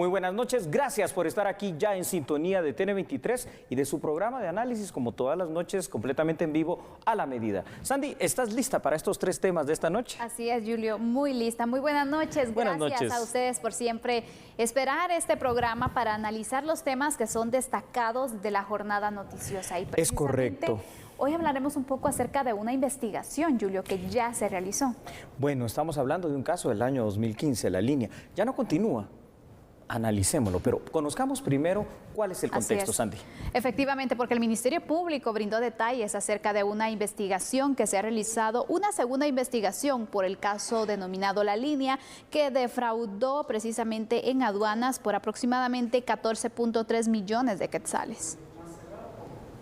Muy buenas noches, gracias por estar aquí ya en sintonía de TN23 y de su programa de análisis, como todas las noches, completamente en vivo, a la medida. Sandy, ¿estás lista para estos tres temas de esta noche? Así es, Julio, muy lista. Muy buenas noches. Gracias a ustedes por siempre esperar este programa para analizar los temas que son destacados de la jornada noticiosa. Y es correcto. Hoy hablaremos un poco acerca de una investigación, Julio, que ya se realizó. Bueno, estamos hablando de un caso del año 2015, la línea. Ya no continúa. Analicémoslo, pero conozcamos primero cuál es el contexto, Sandy. Efectivamente, porque el Ministerio Público brindó detalles acerca de una investigación que se ha realizado, una segunda investigación por el caso denominado La Línea, que defraudó precisamente en aduanas por aproximadamente 14.3 millones de quetzales.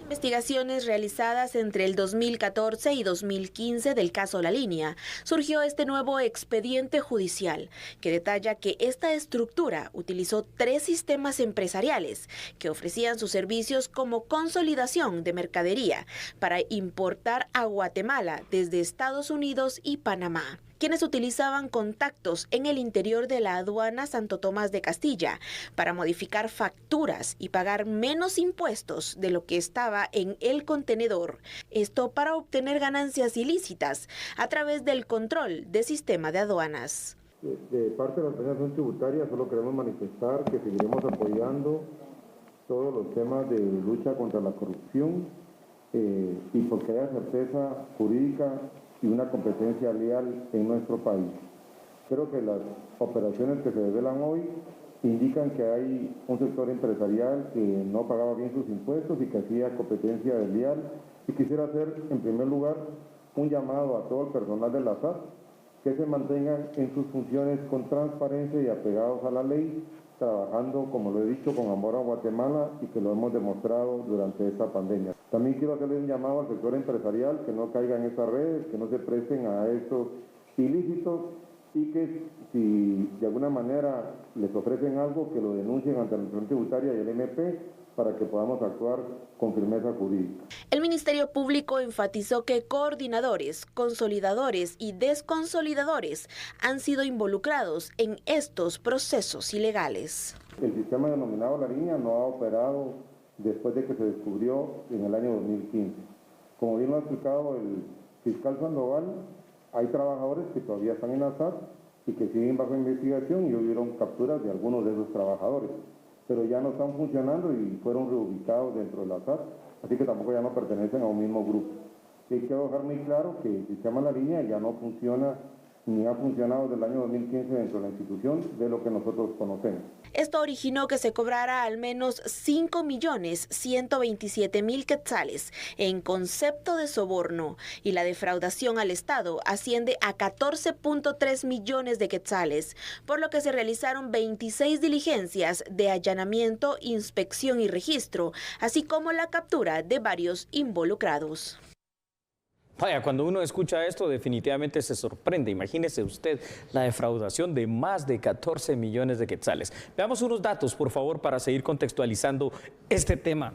Investigaciones realizadas entre el 2014 y 2015 del caso La Línea, surgió este nuevo expediente judicial que detalla que esta estructura utilizó 3 sistemas empresariales que ofrecían sus servicios como consolidación de mercadería para importar a Guatemala desde Estados Unidos y Panamá, quienes utilizaban contactos en el interior de la aduana Santo Tomás de Castilla para modificar facturas y pagar menos impuestos de lo que estaba en el contenedor. Esto para obtener ganancias ilícitas a través del control del sistema de aduanas. De parte de la Administración Tributaria solo queremos manifestar que seguiremos apoyando todos los temas de lucha contra la corrupción y porque haya certeza jurídica y una competencia leal en nuestro país. Creo que las operaciones que se develan hoy indican que hay un sector empresarial que no pagaba bien sus impuestos y que hacía competencia desleal. Y quisiera hacer, en primer lugar, un llamado a todo el personal de la SAT que se mantengan en sus funciones con transparencia y apegados a la ley, trabajando, como lo he dicho, con amor a Guatemala y que lo hemos demostrado durante esta pandemia. También quiero hacerle un llamado al sector empresarial que no caiga en estas redes, que no se presten a estos ilícitos y que si de alguna manera les ofrecen algo, que lo denuncien ante la Administración Tributaria y el MP para que podamos actuar con firmeza jurídica. El Ministerio Público enfatizó que coordinadores, consolidadores y desconsolidadores han sido involucrados en estos procesos ilegales. El sistema denominado La Línea no ha operado después de que se descubrió en el año 2015. Como bien lo ha explicado el fiscal Sandoval, hay trabajadores que todavía están en la SAT y que siguen bajo investigación y hubieron capturas de algunos de esos trabajadores, pero ya no están funcionando y fueron reubicados dentro de la SAT, así que tampoco ya no pertenecen a un mismo grupo. Y quiero dejar muy claro que el sistema La Línea ya no funciona ni ha funcionado desde el año 2015 dentro de la institución de lo que nosotros conocemos. Esto originó que se cobrara al menos 5.127.000 quetzales en concepto de soborno y la defraudación al Estado asciende a 14.3 millones de quetzales, por lo que se realizaron 26 diligencias de allanamiento, inspección y registro, así como la captura de varios involucrados. Vaya, cuando uno escucha esto definitivamente se sorprende. Imagínese usted la defraudación de más de 14 millones de quetzales. Veamos unos datos, por favor, para seguir contextualizando este tema.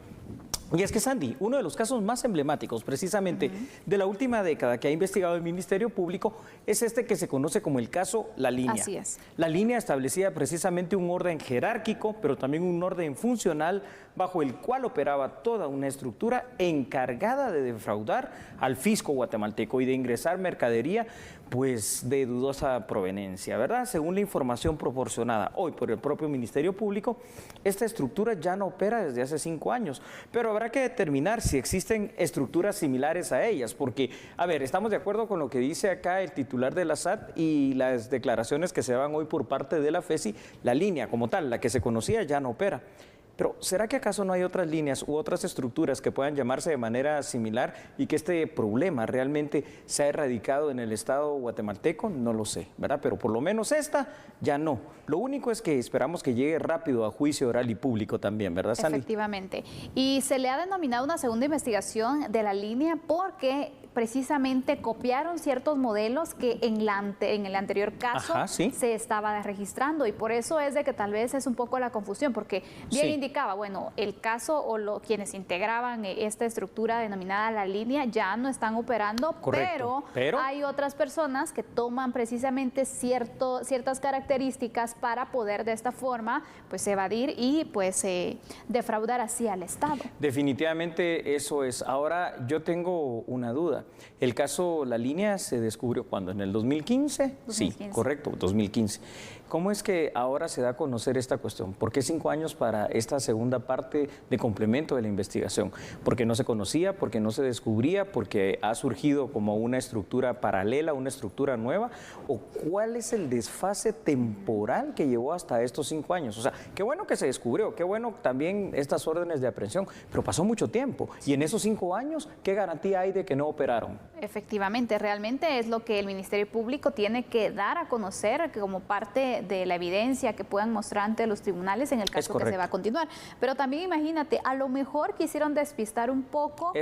Y es que, Sandy, uno de los casos más emblemáticos precisamente de la última década que ha investigado el Ministerio Público es este que se conoce como el caso La Línea. Así es. La Línea establecía precisamente un orden jerárquico, pero también un orden funcional bajo el cual operaba toda una estructura encargada de defraudar al fisco guatemalteco y de ingresar mercadería pues de dudosa proveniencia, ¿verdad? Según la información proporcionada hoy por el propio Ministerio Público, esta estructura ya no opera desde hace 5 años, pero habrá que determinar si existen estructuras similares a ellas, porque, a ver, estamos de acuerdo con lo que dice acá el titular de la SAT y las declaraciones que se dan hoy por parte de la FESI, La Línea como tal, la que se conocía, ya no opera. Pero, ¿será que acaso no hay otras líneas u otras estructuras que puedan llamarse de manera similar y que este problema realmente se ha erradicado en el Estado guatemalteco? No lo sé, ¿verdad? Pero por lo menos esta ya no. Lo único es que esperamos que llegue rápido a juicio oral y público también, ¿verdad, Sandy? Efectivamente. Y se le ha denominado una segunda investigación de La Línea porque precisamente copiaron ciertos modelos que en el anterior caso se estaba registrando, y por eso es de que tal vez es un poco la confusión, porque bien indicaba, bueno, el caso o quienes integraban esta estructura denominada La Línea ya no están operando, pero hay otras personas que toman precisamente ciertas características para poder de esta forma pues evadir y pues defraudar así al Estado. Definitivamente eso es. Ahora yo tengo una duda. El caso La Línea se descubrió ¿cuándo? ¿En el 2015? Sí, correcto, 2015. ¿Cómo es que ahora se da a conocer esta cuestión? ¿Por qué 5 años para esta segunda parte de complemento de la investigación? ¿Porque no se conocía? ¿Porque no se descubría? ¿Porque ha surgido como una estructura paralela, una estructura nueva? ¿O cuál es el desfase temporal que llevó hasta estos 5 años? O sea, qué bueno que se descubrió, qué bueno también estas órdenes de aprehensión, pero pasó mucho tiempo. Y en esos 5 años, ¿qué garantía hay de que no operaron? Efectivamente, realmente es lo que el Ministerio Público tiene que dar a conocer como parte de la evidencia que puedan mostrar ante los tribunales en el caso que se va a continuar. Pero también imagínate, a lo mejor quisieron despistar un poco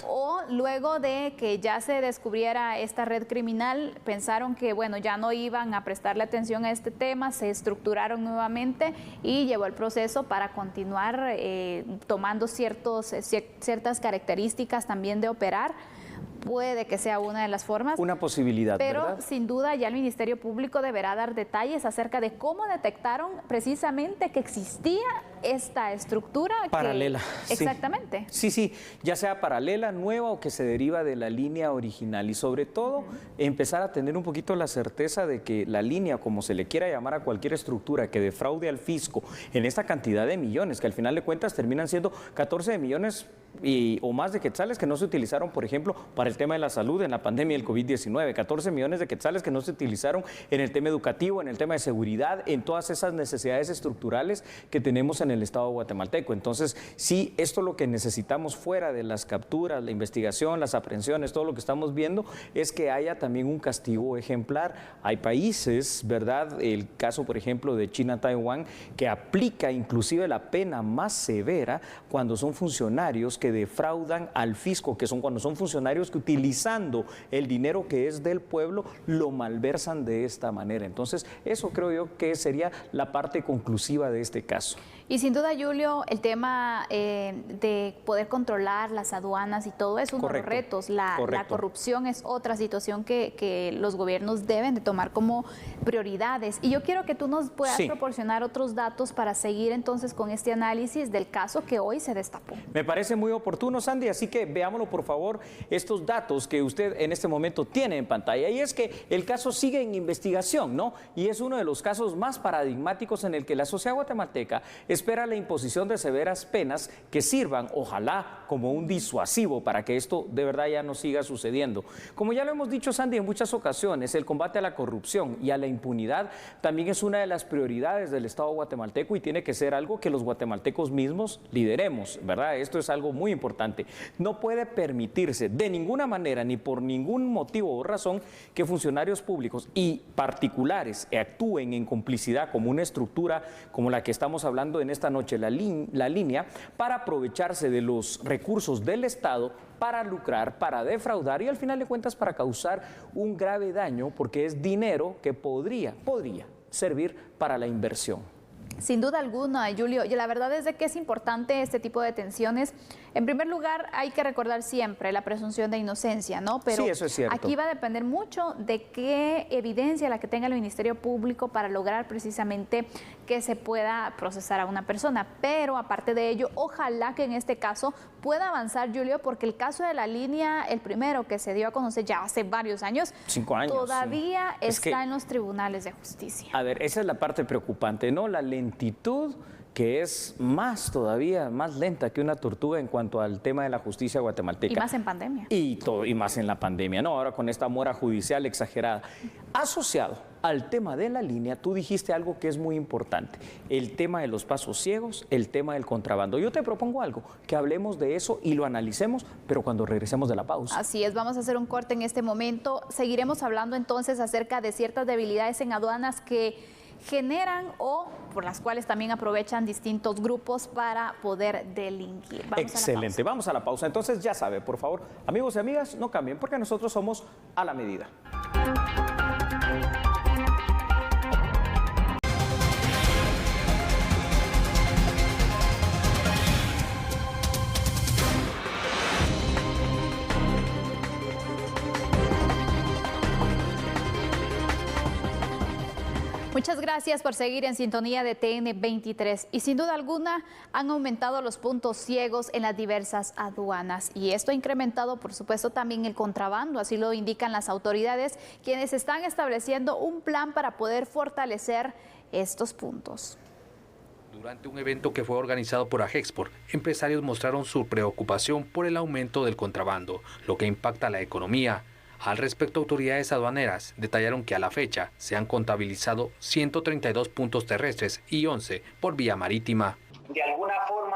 o luego de que ya se descubriera esta red criminal, pensaron que bueno, ya no iban a prestarle atención a este tema, se estructuraron nuevamente y llevó el proceso para continuar tomando ciertas características también de operar. Puede que sea una de las formas. Una posibilidad, pero ¿verdad? Sin duda ya el Ministerio Público deberá dar detalles acerca de cómo detectaron precisamente que existía esta estructura paralela. Exactamente. Sí, ya sea paralela, nueva o que se deriva de la línea original, y sobre todo empezar a tener un poquito la certeza de que la línea, como se le quiera llamar a cualquier estructura que defraude al fisco en esta cantidad de millones, que al final de cuentas terminan siendo 14 millones o más de quetzales que no se utilizaron, por ejemplo, para el tema de la salud en la pandemia del COVID-19, 14 millones de quetzales que no se utilizaron en el tema educativo, en el tema de seguridad, en todas esas necesidades estructurales que tenemos en el Estado guatemalteco. Entonces, sí, esto lo que necesitamos fuera de las capturas, la investigación, las aprehensiones, todo lo que estamos viendo, es que haya también un castigo ejemplar. Hay países, ¿verdad? El caso, por ejemplo, de China, Taiwán, que aplica inclusive la pena más severa cuando son funcionarios que defraudan al fisco, que son cuando son funcionarios que utilizando el dinero que es del pueblo lo malversan de esta manera. Entonces, eso creo yo que sería la parte conclusiva de este caso. Y sin duda, Julio, el tema de poder controlar las aduanas y todo es uno de los retos. La corrupción es otra situación que los gobiernos deben de tomar como prioridades. Y yo quiero que tú nos puedas proporcionar otros datos para seguir entonces con este análisis del caso que hoy se destapó. Me parece muy oportuno, Sandy, así que veámoslo, por favor, estos datos que usted en este momento tiene en pantalla. Y es que el caso sigue en investigación, ¿no? Y es uno de los casos más paradigmáticos en el que la sociedad guatemalteca espera la imposición de severas penas que sirvan, ojalá, como un disuasivo para que esto de verdad ya no siga sucediendo. Como ya lo hemos dicho, Sandy, en muchas ocasiones, el combate a la corrupción y a la impunidad también es una de las prioridades del Estado guatemalteco y tiene que ser algo que los guatemaltecos mismos lideremos, ¿verdad? Esto es algo muy importante. No puede permitirse de ninguna manera ni por ningún motivo o razón que funcionarios públicos y particulares actúen en complicidad como una estructura como la que estamos hablando en esta noche, la línea, para aprovecharse de los recursos del Estado para lucrar, para defraudar y al final de cuentas para causar un grave daño porque es dinero que podría servir para la inversión. Sin duda alguna, Julio, y la verdad es de que es importante este tipo de detenciones. En primer lugar, hay que recordar siempre la presunción de inocencia, ¿no? Pero sí, eso es cierto. Aquí va a depender mucho de qué evidencia la que tenga el Ministerio Público para lograr precisamente que se pueda procesar a una persona. Pero aparte de ello, ojalá que en este caso pueda avanzar, Julio, porque el caso de La Línea, el primero que se dio a conocer ya hace varios años, 5 años, todavía está en los tribunales de justicia. A ver, esa es la parte preocupante, ¿no? La lentitud, que es todavía más lenta que una tortuga en cuanto al tema de la justicia guatemalteca. Y más en pandemia. Y más en la pandemia, ¿no? Ahora con esta mora judicial exagerada. Asociado al tema de La Línea, tú dijiste algo que es muy importante, el tema de los pasos ciegos, el tema del contrabando. Yo te propongo algo, que hablemos de eso y lo analicemos, pero cuando regresemos de la pausa. Así es, vamos a hacer un corte en este momento. Seguiremos hablando entonces acerca de ciertas debilidades en aduanas que generan o por las cuales también aprovechan distintos grupos para poder delinquir. Excelente, vamos a la pausa. Entonces ya sabe, por favor, amigos y amigas, no cambien porque nosotros somos a la medida. Muchas gracias por seguir en sintonía de TN23 y sin duda alguna han aumentado los puntos ciegos en las diversas aduanas y esto ha incrementado por supuesto también el contrabando, así lo indican las autoridades quienes están estableciendo un plan para poder fortalecer estos puntos. Durante un evento que fue organizado por Agexport, empresarios mostraron su preocupación por el aumento del contrabando, lo que impacta la economía. Al respecto, autoridades aduaneras detallaron que a la fecha se han contabilizado 132 puntos terrestres y 11 por vía marítima. De alguna forma,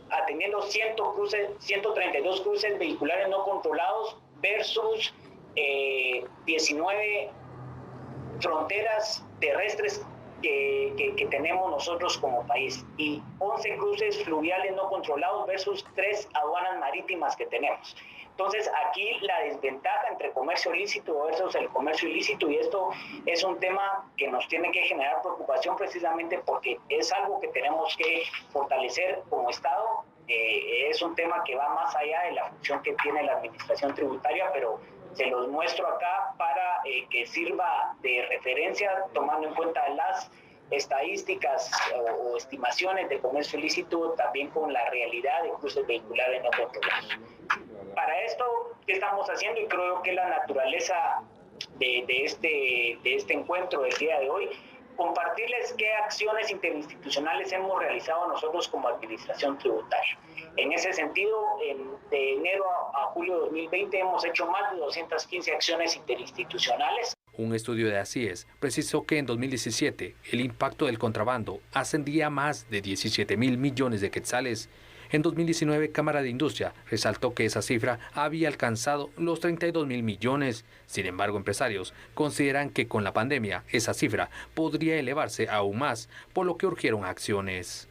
atendiendo 132 cruces vehiculares no controlados versus 19 fronteras terrestres que tenemos nosotros como país y 11 cruces fluviales no controlados versus 3 aduanas marítimas que tenemos. Entonces aquí la desventaja entre comercio ilícito versus el comercio ilícito, y esto es un tema que nos tiene que generar preocupación precisamente porque es algo que tenemos que fortalecer como Estado. Es un tema que va más allá de la función que tiene la administración tributaria, pero se los muestro acá para que sirva de referencia tomando en cuenta las estadísticas o estimaciones de comercio ilícito también con la realidad de cruces vehiculares no controlados. Para esto, ¿qué estamos haciendo? Y creo que la naturaleza de este encuentro del día de hoy, compartirles qué acciones interinstitucionales hemos realizado nosotros como administración tributaria. En ese sentido, de enero a julio de 2020 hemos hecho más de 215 acciones interinstitucionales. Un estudio de ACIES precisó que en 2017 el impacto del contrabando ascendía a más de 17.000 millones de quetzales. En 2019, Cámara de Industria resaltó que esa cifra había alcanzado los 32.000 millones. Sin embargo, empresarios consideran que con la pandemia esa cifra podría elevarse aún más, por lo que urgieron acciones.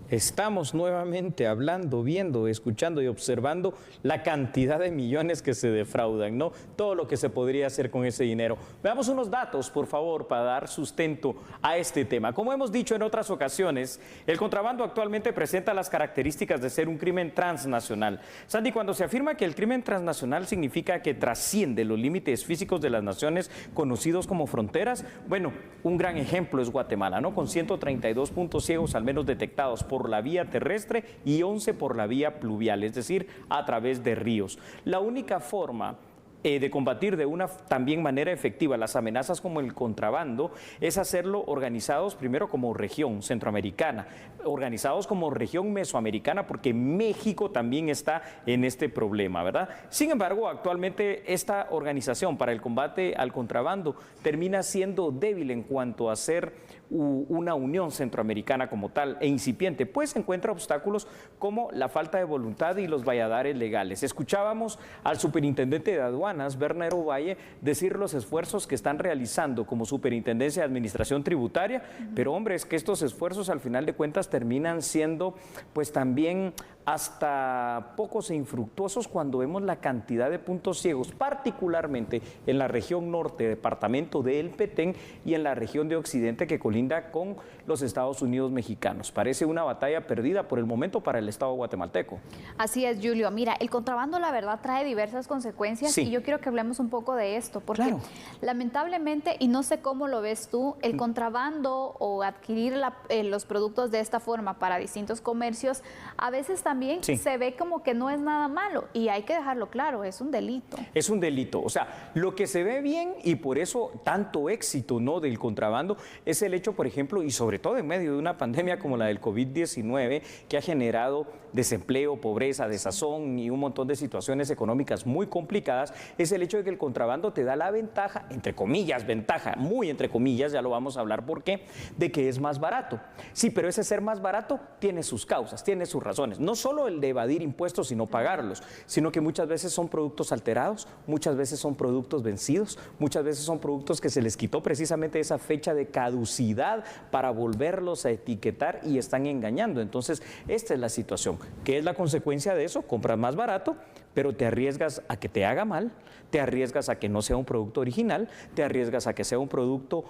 Estamos nuevamente hablando, viendo, escuchando y observando la cantidad de millones que se defraudan, ¿no? Todo lo que se podría hacer con ese dinero. Veamos unos datos, por favor, para dar sustento a este tema. Como hemos dicho en otras ocasiones, el contrabando actualmente presenta las características de ser un crimen transnacional. Sandy, cuando se afirma que el crimen transnacional significa que trasciende los límites físicos de las naciones conocidos como fronteras, bueno, un gran ejemplo es Guatemala, ¿no? Con 132 puntos ciegos al menos detectados por la vía terrestre y 11 por la vía pluvial, es decir, a través de ríos. La única forma de combatir de una también manera efectiva las amenazas como el contrabando es hacerlo organizados primero como región centroamericana, organizados como región mesoamericana, porque México también está en este problema, ¿verdad? Sin embargo, actualmente esta organización para el combate al contrabando termina siendo débil en cuanto a ser una unión centroamericana como tal e incipiente, pues encuentra obstáculos como la falta de voluntad y los valladares legales. Escuchábamos al superintendente de aduanas, Berner Ovalle, decir los esfuerzos que están realizando como superintendencia de administración tributaria, pero hombre, es que estos esfuerzos al final de cuentas terminan siendo pues también hasta pocos e infructuosos cuando vemos la cantidad de puntos ciegos, particularmente en la región norte, departamento de El Petén, y en la región de Occidente que colinda con los Estados Unidos mexicanos. Parece una batalla perdida por el momento para el Estado guatemalteco. Así es, Julio. Mira, el contrabando la verdad trae diversas consecuencias y yo quiero que hablemos un poco de esto, porque lamentablemente, y no sé cómo lo ves tú, el contrabando o adquirir los productos de esta forma para distintos comercios, a veces también se ve como que no es nada malo y hay que dejarlo claro, es un delito. Es un delito, o sea, lo que se ve bien y por eso tanto éxito, ¿no?, del contrabando es el hecho, por ejemplo, y sobre todo en medio de una pandemia como la del COVID-19 que ha generado desempleo, pobreza, desazón y un montón de situaciones económicas muy complicadas, es el hecho de que el contrabando te da la ventaja, entre comillas, ventaja, muy entre comillas, ya lo vamos a hablar por qué, de que es más barato. Sí, pero ese ser más barato tiene sus causas, tiene sus razones. No solo el de evadir impuestos y no pagarlos, sino que muchas veces son productos alterados, muchas veces son productos vencidos, muchas veces son productos que se les quitó precisamente esa fecha de caducidad para volverlos a etiquetar y están engañando. Entonces, esta es la situación. ¿Qué es la consecuencia de eso? Compras más barato, pero te arriesgas a que te haga mal, te arriesgas a que no sea un producto original, te arriesgas a que sea un producto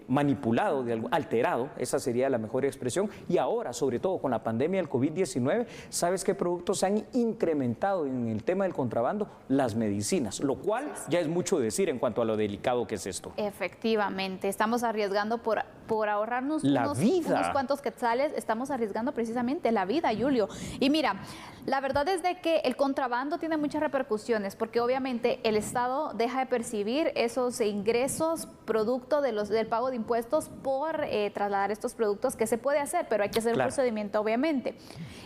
manipulado, alterado, esa sería la mejor expresión. Y ahora, sobre todo con la pandemia del COVID-19, ¿sabes qué productos se han incrementado en el tema del contrabando? Las medicinas, lo cual ya es mucho decir en cuanto a lo delicado que es esto. Efectivamente, estamos arriesgando por ahorrarnos unos cuantos quetzales, estamos arriesgando precisamente la vida, Julio. Y mira, la verdad es de que el contrabando tiene muchas repercusiones, porque obviamente el Estado deja de percibir esos ingresos producto del pago de impuestos por trasladar estos productos, que se puede hacer, pero hay que hacer un procedimiento obviamente.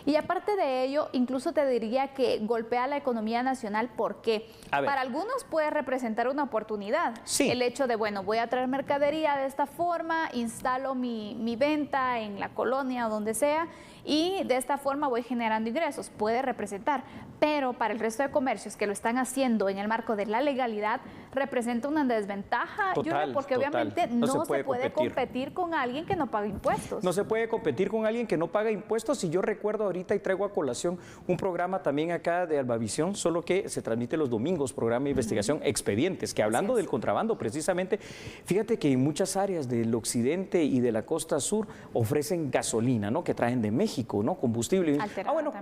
Y aparte de ello, incluso te diría que golpea la economía nacional, porque para algunos puede representar una oportunidad. El hecho de, bueno, voy a traer mercadería de esta forma, instalo mi venta en la colonia o donde sea, y de esta forma voy generando ingresos, puede representar, pero para el resto de comercios que lo están haciendo en el marco de la legalidad, representa una desventaja, porque obviamente no se puede competir con alguien que no paga impuestos. No se puede competir con alguien que no paga impuestos, y yo recuerdo ahorita y traigo a colación un programa también acá de Albavisión, solo que se transmite los domingos, programa de investigación Expedientes, que hablando del contrabando precisamente, fíjate que en muchas áreas del occidente y de la costa sur ofrecen gasolina, ¿no? Que traen de México, ¿no? Combustible. Bueno,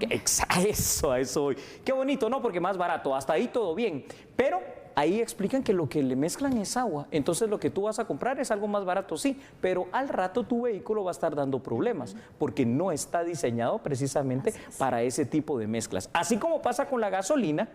a eso voy. Qué bonito, ¿no? Porque más barato, hasta ahí todo bien, pero ahí explican que lo que le mezclan es agua, entonces lo que tú vas a comprar es algo más barato, sí, pero al rato tu vehículo va a estar dando problemas, porque no está diseñado precisamente para ese tipo de mezclas. Así como pasa con la gasolina,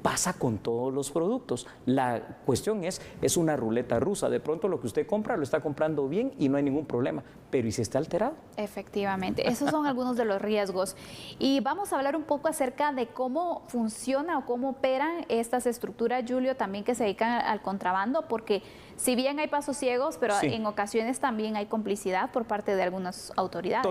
pasa con todos los productos. La cuestión es una ruleta rusa. De pronto lo que usted compra lo está comprando bien y no hay ningún problema, pero ¿y si está alterado? Efectivamente, esos son algunos de los riesgos. Y vamos a hablar un poco acerca de cómo funciona o cómo operan estas estructuras, Julio, también que se dedican al contrabando, porque si bien hay pasos ciegos, pero en ocasiones también hay complicidad por parte de algunas autoridades.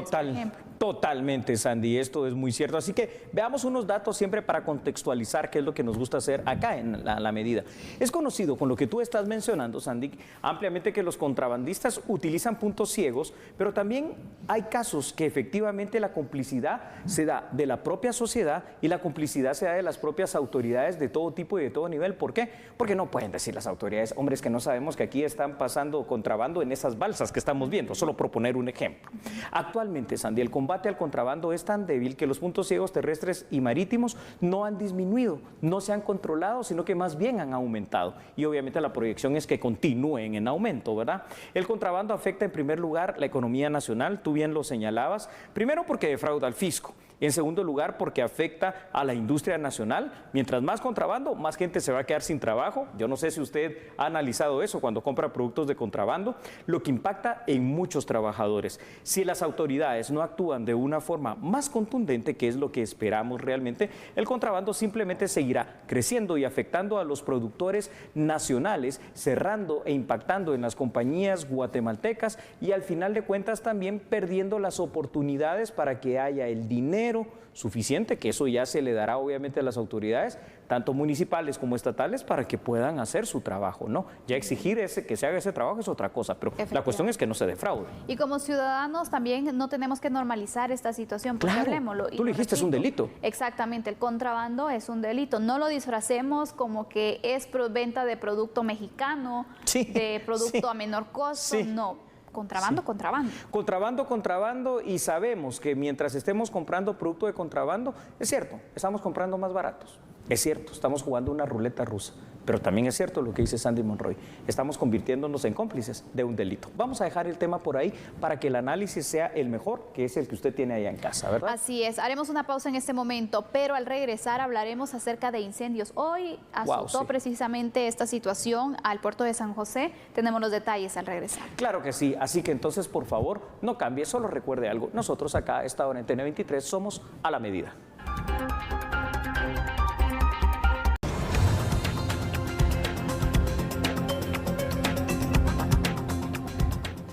Totalmente, Sandy, esto es muy cierto. Así que veamos unos datos siempre para contextualizar qué es lo que nos gusta hacer acá en la medida. Es conocido, con lo que tú estás mencionando, Sandy, ampliamente, que los contrabandistas utilizan puntos ciegos, pero también hay casos que efectivamente la complicidad se da de la propia sociedad y la complicidad se da de las propias autoridades de todo tipo y de todo nivel. ¿Por qué? Porque no pueden decir las autoridades, hombre, es que no sabemos que aquí están pasando contrabando en esas balsas que estamos viendo, solo por poner un ejemplo. Actualmente, Sandy, el combate al contrabando es tan débil que los puntos ciegos terrestres y marítimos no han disminuido, no se han controlado, sino que más bien han aumentado. Y obviamente la proyección es que continúen en aumento, ¿verdad? El contrabando afecta en primer lugar la economía nacional, tú bien lo señalabas, primero porque defrauda al fisco. En segundo lugar, porque afecta a la industria nacional. Mientras más contrabando, más gente se va a quedar sin trabajo. Yo no sé si usted ha analizado eso cuando compra productos de contrabando, lo que impacta en muchos trabajadores. Si las autoridades no actúan de una forma más contundente, que es lo que esperamos realmente, el contrabando simplemente seguirá creciendo y afectando a los productores nacionales, cerrando e impactando en las compañías guatemaltecas y al final de cuentas también perdiendo las oportunidades para que haya el dinero suficiente, que eso ya se le dará obviamente a las autoridades, tanto municipales como estatales, para que puedan hacer su trabajo, ¿no? Ya exigir que se haga ese trabajo es otra cosa, pero la cuestión es que no se defraude. Y como ciudadanos también no tenemos que normalizar esta situación, porque hablemoslo. Tú lo dijiste, es un delito. Exactamente, el contrabando es un delito. No lo disfracemos como que es venta de producto mexicano, de producto a menor costo, no. Contrabando, contrabando, y sabemos que mientras estemos comprando producto de contrabando, es cierto, estamos comprando más baratos, es cierto, estamos jugando una ruleta rusa, pero también es cierto lo que dice Sandy Monroy, estamos convirtiéndonos en cómplices de un delito. Vamos a dejar el tema por ahí para que el análisis sea el mejor, que es el que usted tiene allá en casa, ¿verdad? Así es, haremos una pausa en este momento, pero al regresar hablaremos acerca de incendios. Hoy azotó precisamente esta situación al puerto de San José, tenemos los detalles al regresar. Claro que sí, así que entonces por favor no cambie, solo recuerde algo, nosotros acá a esta hora en TN23 somos a la medida.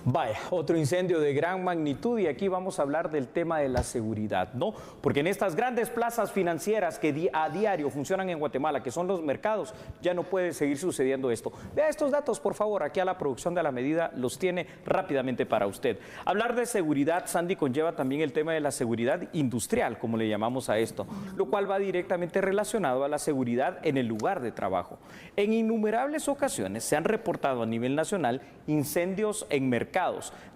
Vaya, otro incendio de gran magnitud y aquí vamos a hablar del tema de la seguridad, ¿no? Porque en estas grandes plazas financieras que a diario funcionan en Guatemala, que son los mercados, ya no puede seguir sucediendo esto. Vea estos datos, por favor, aquí a la producción de La Medida los tiene rápidamente para usted. Hablar de seguridad, Sandy, conlleva también el tema de la seguridad industrial, como le llamamos a esto, lo cual va directamente relacionado a la seguridad en el lugar de trabajo. En innumerables ocasiones se han reportado a nivel nacional incendios en mercados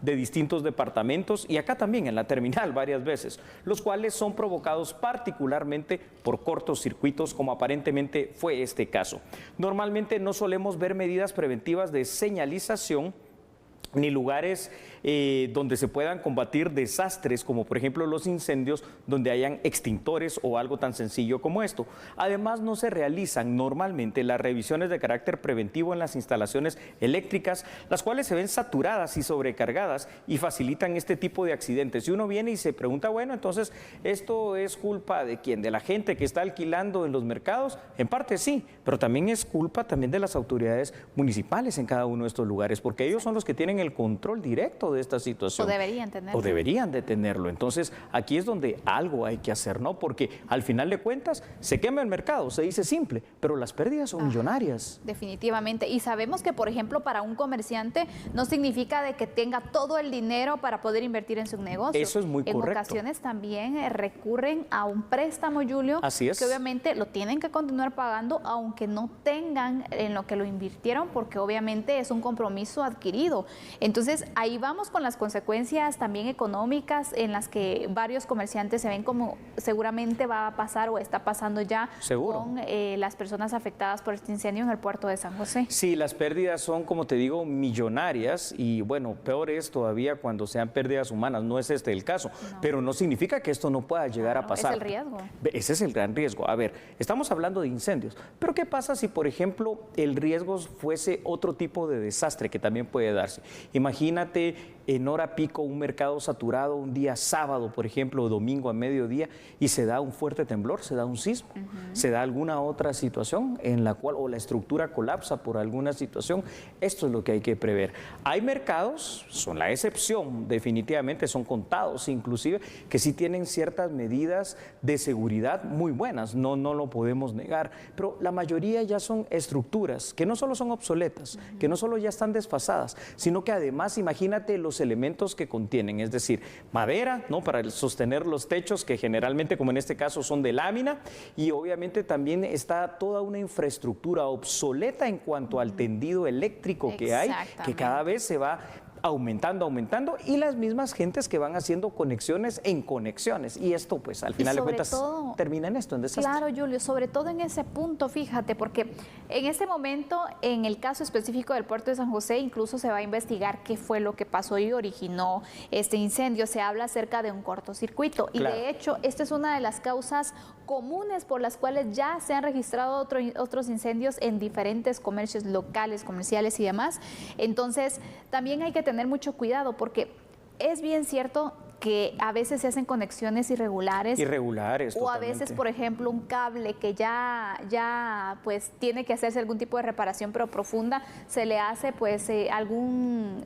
de distintos departamentos y acá también en la terminal varias veces, los cuales son provocados particularmente por cortos circuitos, como aparentemente fue este caso. Normalmente no solemos ver medidas preventivas de señalización ni lugares donde se puedan combatir desastres, como por ejemplo los incendios, donde hayan extintores o algo tan sencillo como esto. Además, no se realizan normalmente las revisiones de carácter preventivo en las instalaciones eléctricas, las cuales se ven saturadas y sobrecargadas y facilitan este tipo de accidentes. Si uno viene y se pregunta, bueno, entonces, ¿esto es culpa de quién? ¿De la gente que está alquilando en los mercados? En parte sí, pero también es culpa también de las autoridades municipales en cada uno de estos lugares, porque ellos son los que tienen el control directo de esta situación. O deberían tenerlo. O deberían de tenerlo. Entonces, aquí es donde algo hay que hacer, ¿no? Porque al final de cuentas, se quema el mercado, se dice simple, pero las pérdidas son millonarias. Definitivamente. Y sabemos que, por ejemplo, para un comerciante no significa de que tenga todo el dinero para poder invertir en su negocio. Eso es muy correcto. En ocasiones también recurren a un préstamo, Julio. Así es. Que obviamente lo tienen que continuar pagando, aunque no tengan en lo que lo invirtieron, porque obviamente es un compromiso adquirido. Entonces, ahí vamos con las consecuencias también económicas en las que varios comerciantes se ven como seguramente va a pasar o está pasando ya. Seguro. Con las personas afectadas por este incendio en el puerto de San José. Sí, las pérdidas son, como te digo, millonarias y bueno, peor es todavía cuando sean pérdidas humanas, no es este el caso, pero no significa que esto no pueda llegar a pasar. Es el riesgo. Ese es el gran riesgo. A ver, estamos hablando de incendios, pero ¿qué pasa si, por ejemplo, el riesgo fuese otro tipo de desastre que también puede darse? Imagínate en hora pico un mercado saturado, un día sábado, por ejemplo, o domingo a mediodía, y se da un fuerte temblor, se da un sismo, se da alguna otra situación en la cual o la estructura colapsa por alguna situación. Esto es lo que hay que prever. Hay mercados, son la excepción, definitivamente son contados inclusive, que sí tienen ciertas medidas de seguridad muy buenas, no lo podemos negar, pero la mayoría ya son estructuras que no solo son obsoletas, que no solo ya están desfasadas, sino que además imagínate los elementos que contienen, es decir, madera, ¿no?, para sostener los techos, que generalmente, como en este caso, son de lámina, y obviamente también está toda una infraestructura obsoleta en cuanto al tendido eléctrico que hay, que cada vez se va aumentando, y las mismas gentes que van haciendo conexiones en conexiones, y esto pues al final de cuentas termina en esto, en desastre. Claro, Julio, sobre todo en ese punto, fíjate, porque en este momento, en el caso específico del puerto de San José, incluso se va a investigar qué fue lo que pasó y originó este incendio. Se habla acerca de un cortocircuito, claro. Y de hecho, esta es una de las causas comunes por las cuales ya se han registrado otros incendios en diferentes comercios locales, comerciales y demás. Entonces, también hay que tener mucho cuidado, porque es bien cierto que a veces se hacen conexiones irregulares. O a veces, por ejemplo, un cable que ya pues tiene que hacerse algún tipo de reparación, pero profunda, se le hace pues algún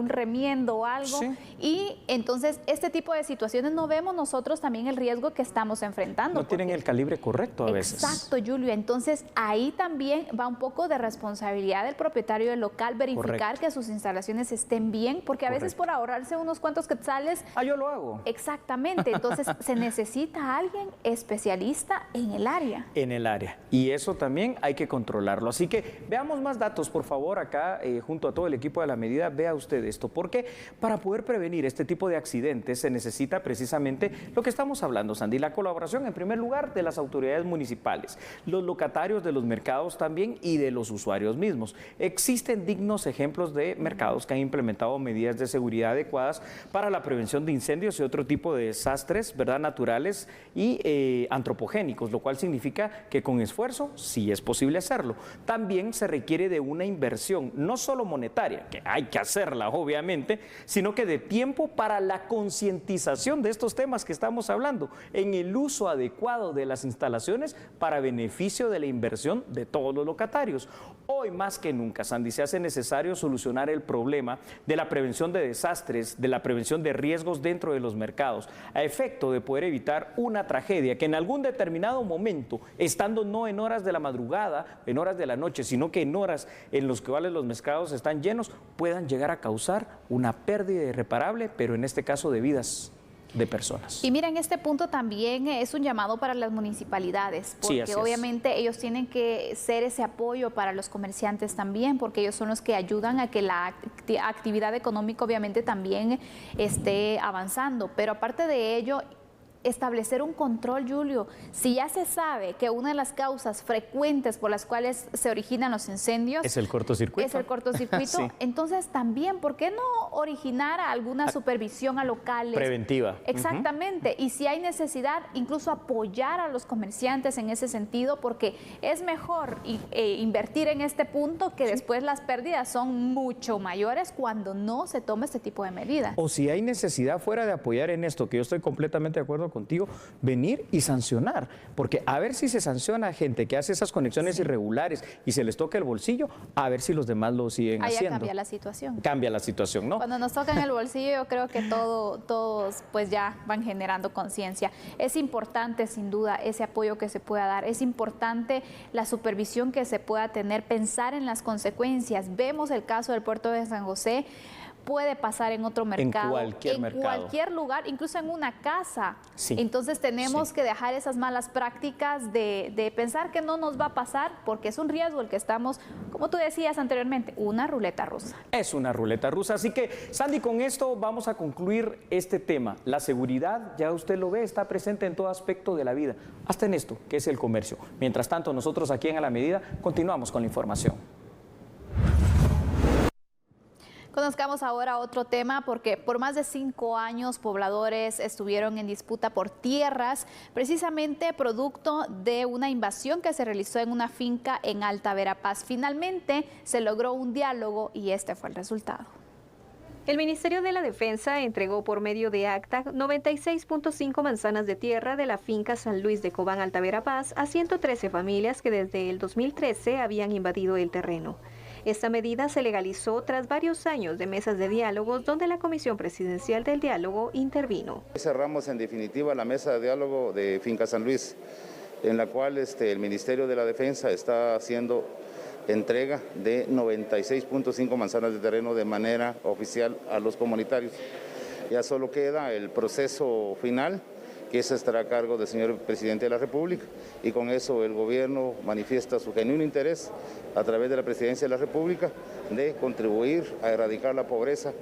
remiendo o algo. Sí. Y entonces este tipo de situaciones no vemos nosotros también el riesgo que estamos enfrentando. No tienen el calibre correcto a veces. Exacto, Julio. Entonces ahí también va un poco de responsabilidad del propietario del local, verificar que sus instalaciones estén bien, porque a veces por ahorrarse unos cuantos quetzales... Yo lo hago. Exactamente, entonces se necesita a alguien especialista en el área. En el área, y eso también hay que controlarlo. Así que veamos más datos, por favor, acá junto a todo el equipo de La Medida. Vea usted esto, porque para poder prevenir este tipo de accidentes se necesita precisamente lo que estamos hablando, Sandy, la colaboración en primer lugar de las autoridades municipales, los locatarios de los mercados también y de los usuarios mismos. Existen dignos ejemplos de mercados que han implementado medidas de seguridad adecuadas para la prevención de incendios incendios y otro tipo de desastres, ¿verdad?, naturales y antropogénicos, lo cual significa que con esfuerzo sí es posible hacerlo. También se requiere de una inversión, no solo monetaria, que hay que hacerla obviamente, sino que de tiempo para la concientización de estos temas que estamos hablando, en el uso adecuado de las instalaciones para beneficio de la inversión de todos los locatarios. Hoy más que nunca, Sandy, se hace necesario solucionar el problema de la prevención de desastres, de la prevención de riesgos dentro de los mercados, a efecto de poder evitar una tragedia que en algún determinado momento, estando no en horas de la madrugada, en horas de la noche, sino que en horas en las cuales los mercados están llenos, puedan llegar a causar una pérdida irreparable, pero en este caso de vidas de personas. Y mira, en este punto también es un llamado para las municipalidades, porque sí, obviamente ellos tienen que ser ese apoyo para los comerciantes también, porque ellos son los que ayudan a que la actividad económica obviamente también esté avanzando. Pero aparte de ello, establecer un control, Julio. Si ya se sabe que una de las causas frecuentes por las cuales se originan los incendios es el cortocircuito. Es el cortocircuito. Sí. Entonces también, ¿por qué no originar alguna supervisión a locales? Preventiva. Exactamente. Y si hay necesidad, incluso apoyar a los comerciantes en ese sentido, porque es mejor invertir en este punto que después las pérdidas son mucho mayores cuando no se toma este tipo de medidas. O si hay necesidad fuera de apoyar en esto, que yo estoy completamente de acuerdo contigo, venir y sancionar, porque a ver si se sanciona a gente que hace esas conexiones irregulares y se les toca el bolsillo, a ver si los demás lo siguen haciendo. Ahí cambia la situación. Cambia la situación, ¿no? Cuando nos tocan el bolsillo, yo creo que todos pues ya van generando conciencia. Es importante, sin duda, ese apoyo que se pueda dar. Es importante la supervisión que se pueda tener, pensar en las consecuencias. Vemos el caso del puerto de San José. Puede pasar en otro mercado, en cualquier lugar, incluso en una casa. Sí. Entonces tenemos que dejar esas malas prácticas de pensar que no nos va a pasar, porque es un riesgo el que estamos, como tú decías anteriormente, una ruleta rusa. Es una ruleta rusa. Así que, Sandy, con esto vamos a concluir este tema. La seguridad, ya usted lo ve, está presente en todo aspecto de la vida, hasta en esto, que es el comercio. Mientras tanto, nosotros aquí en A la Medida continuamos con la información. Conozcamos ahora otro tema, porque por más de 5 años pobladores estuvieron en disputa por tierras, precisamente producto de una invasión que se realizó en una finca en Alta Verapaz. Finalmente se logró un diálogo y este fue el resultado. El Ministerio de la Defensa entregó por medio de acta 96.5 manzanas de tierra de la finca San Luis de Cobán, Alta Verapaz, a 113 familias que desde el 2013 habían invadido el terreno. Esta medida se legalizó tras varios años de mesas de diálogos donde la Comisión Presidencial del Diálogo intervino. Cerramos en definitiva la mesa de diálogo de Finca San Luis, en la cual el Ministerio de la Defensa está haciendo entrega de 96.5 manzanas de terreno de manera oficial a los comunitarios. Ya solo queda el proceso final, que eso estará a cargo del señor presidente de la República, y con eso el gobierno manifiesta su genuino interés a través de la presidencia de la República de contribuir a erradicar la pobreza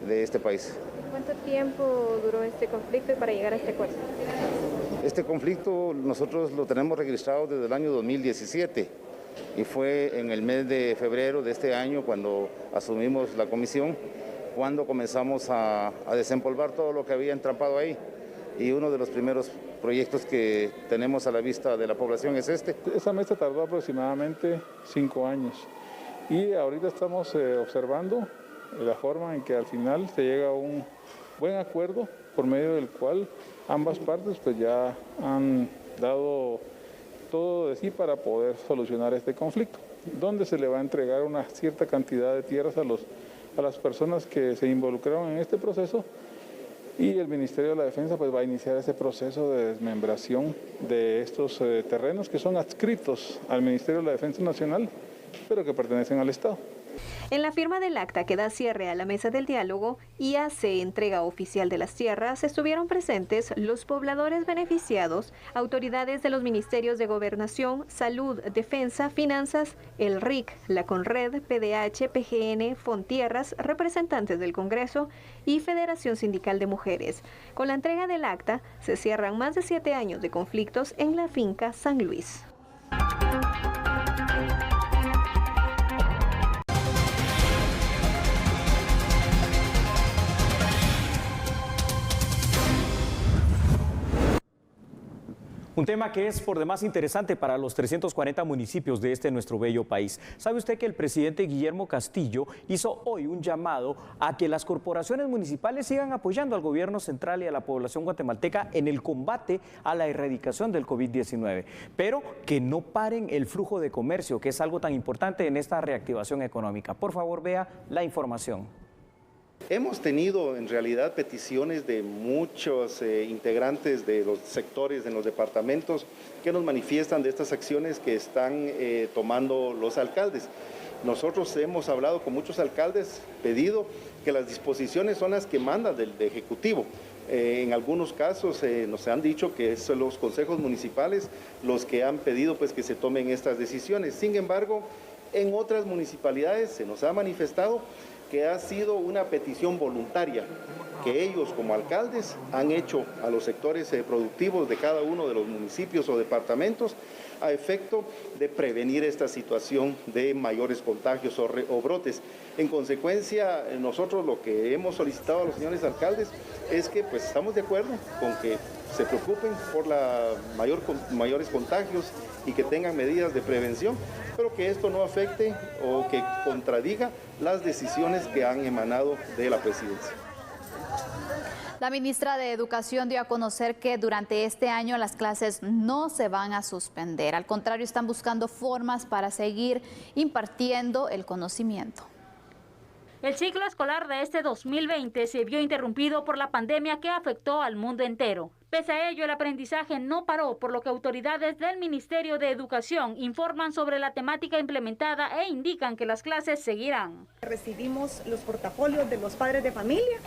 de este país. ¿Cuánto tiempo duró este conflicto y para llegar a este acuerdo? Este conflicto nosotros lo tenemos registrado desde el año 2017 y fue en el mes de febrero de este año cuando asumimos la comisión, cuando comenzamos a desempolvar todo lo que había entrampado ahí. Y uno de los primeros proyectos que tenemos a la vista de la población es este. Esa mesa tardó aproximadamente 5 años y ahorita estamos observando la forma en que al final se llega a un buen acuerdo por medio del cual ambas partes pues ya han dado todo de sí para poder solucionar este conflicto, donde se le va a entregar una cierta cantidad de tierras a las personas que se involucraron en este proceso. Y el Ministerio de la Defensa pues va a iniciar ese proceso de desmembración de estos terrenos que son adscritos al Ministerio de la Defensa Nacional, pero que pertenecen al Estado. En la firma del acta que da cierre a la mesa del diálogo y hace entrega oficial de las tierras, estuvieron presentes los pobladores beneficiados, autoridades de los ministerios de Gobernación, Salud, Defensa, Finanzas, el RIC, la CONRED, PDH, PGN, Fontierras, representantes del Congreso y Federación Sindical de Mujeres. Con la entrega del acta se cierran más de 7 años de conflictos en la finca San Luis. Un tema que es por demás interesante para los 340 municipios de este nuestro bello país. ¿Sabe usted que el presidente Guillermo Castillo hizo hoy un llamado a que las corporaciones municipales sigan apoyando al gobierno central y a la población guatemalteca en el combate a la erradicación del COVID-19, pero que no paren el flujo de comercio, que es algo tan importante en esta reactivación económica? Por favor, vea la información. Hemos tenido en realidad peticiones de muchos integrantes de los sectores en los departamentos que nos manifiestan de estas acciones que están tomando los alcaldes. Nosotros hemos hablado con muchos alcaldes, pedido que las disposiciones son las que mandan del Ejecutivo. En algunos casos nos han dicho que son los consejos municipales los que han pedido pues, que se tomen estas decisiones. Sin embargo, en otras municipalidades se nos ha manifestado que ha sido una petición voluntaria que ellos como alcaldes han hecho a los sectores productivos de cada uno de los municipios o departamentos a efecto de prevenir esta situación de mayores contagios o brotes. En consecuencia, nosotros lo que hemos solicitado a los señores alcaldes es que pues estamos de acuerdo con que se preocupen por mayores contagios y que tengan medidas de prevención, pero que esto no afecte o que contradiga las decisiones que han emanado de la presidencia. La ministra de Educación dio a conocer que durante este año las clases no se van a suspender. Al contrario, están buscando formas para seguir impartiendo el conocimiento. El ciclo escolar de este 2020 se vio interrumpido por la pandemia que afectó al mundo entero. Pese a ello, el aprendizaje no paró, por lo que autoridades del Ministerio de Educación informan sobre la temática implementada e indican que las clases seguirán. Recibimos los portafolios de los padres de familia,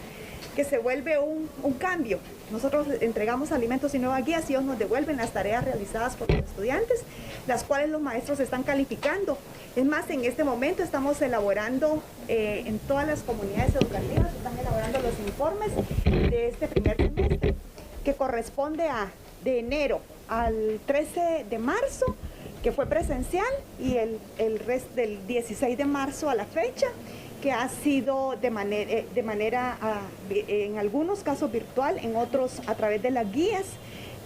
que se vuelve un cambio. Nosotros entregamos alimentos y nuevas guías y ellos nos devuelven las tareas realizadas por los estudiantes, las cuales los maestros están calificando. Es más, en este momento estamos elaborando en todas las comunidades educativas, están elaborando los informes de este primer semestre, que corresponde de enero al 13 de marzo, que fue presencial, y el resto del 16 de marzo a la fecha, que ha sido de manera en algunos casos virtual, en otros a través de las guías,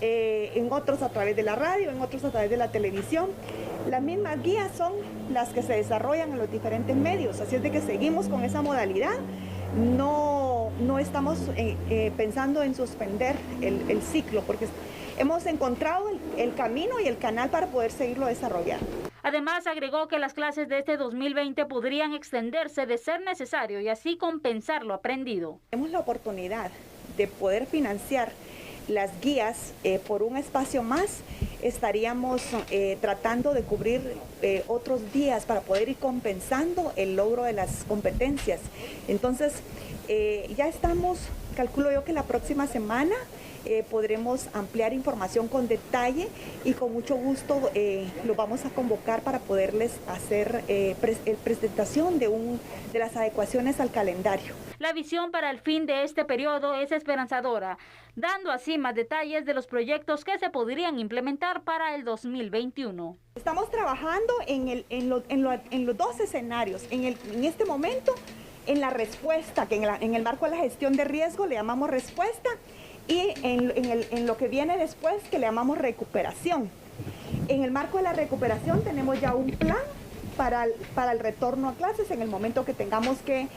en otros a través de la radio, en otros a través de la televisión. Las mismas guías son las que se desarrollan en los diferentes medios, así es de que seguimos con esa modalidad. No estamos pensando en suspender el ciclo, porque hemos encontrado el camino y el canal para poder seguirlo desarrollando. Además, agregó que las clases de este 2020 podrían extenderse de ser necesario y así compensar lo aprendido. Tenemos la oportunidad de poder financiar las guías por un espacio más. Estaríamos tratando de cubrir otros días para poder ir compensando el logro de las competencias. Entonces, ya estamos, calculo yo que la próxima semana podremos ampliar información con detalle y con mucho gusto lo vamos a convocar para poderles hacer presentación de las adecuaciones al calendario. La visión para el fin de este periodo es esperanzadora, dando así más detalles de los proyectos que se podrían implementar para el 2021. Estamos trabajando en los dos escenarios. En este momento, en la respuesta, que en el marco de la gestión de riesgo le llamamos respuesta, y en lo que viene después, que le llamamos recuperación. En el marco de la recuperación tenemos ya un plan para el retorno a clases en el momento que tengamos que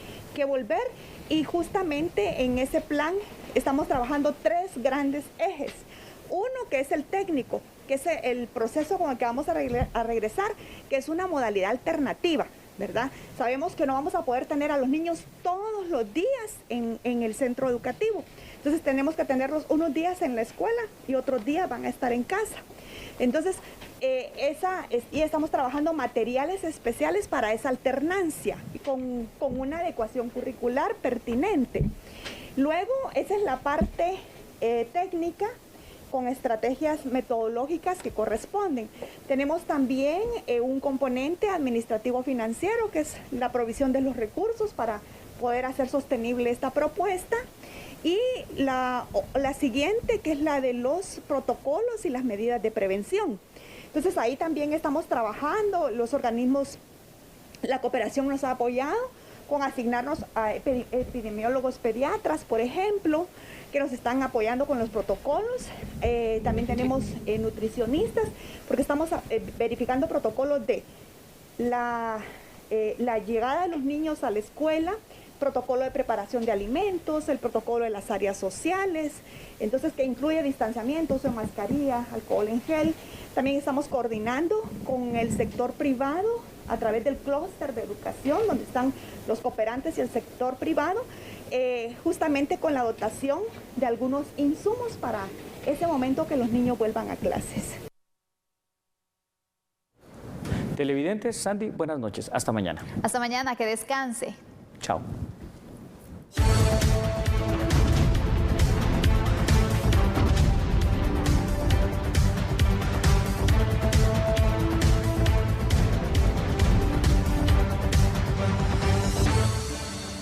volver, y justamente en ese plan estamos trabajando tres grandes ejes. Uno, que es el técnico, que es el proceso con el que vamos a regresar, que es una modalidad alternativa, ¿verdad? Sabemos que no vamos a poder tener a los niños todos los días en el centro educativo. Entonces tenemos que tenerlos unos días en la escuela y otros días van a estar en casa. Entonces, y estamos trabajando materiales especiales para esa alternancia, con una adecuación curricular pertinente. Luego, esa es la parte técnica, con estrategias metodológicas que corresponden. Tenemos también un componente administrativo financiero, que es la provisión de los recursos para poder hacer sostenible esta propuesta. Y la siguiente, que es la de los protocolos y las medidas de prevención. Entonces ahí también estamos trabajando, los organismos, la cooperación nos ha apoyado con asignarnos a epidemiólogos pediatras, por ejemplo. que nos están apoyando con los protocolos. También tenemos nutricionistas, porque estamos verificando protocolos de la llegada de los niños a la escuela, protocolo de preparación de alimentos, el protocolo de las áreas sociales, entonces que incluye distanciamiento, uso de mascarilla, alcohol en gel. También estamos coordinando con el sector privado a través del clúster de educación, donde están los cooperantes y el sector privado, justamente con la dotación de algunos insumos para ese momento que los niños vuelvan a clases. Televidentes, Sandy, buenas noches. Hasta mañana. Hasta mañana, que descanse. Chao.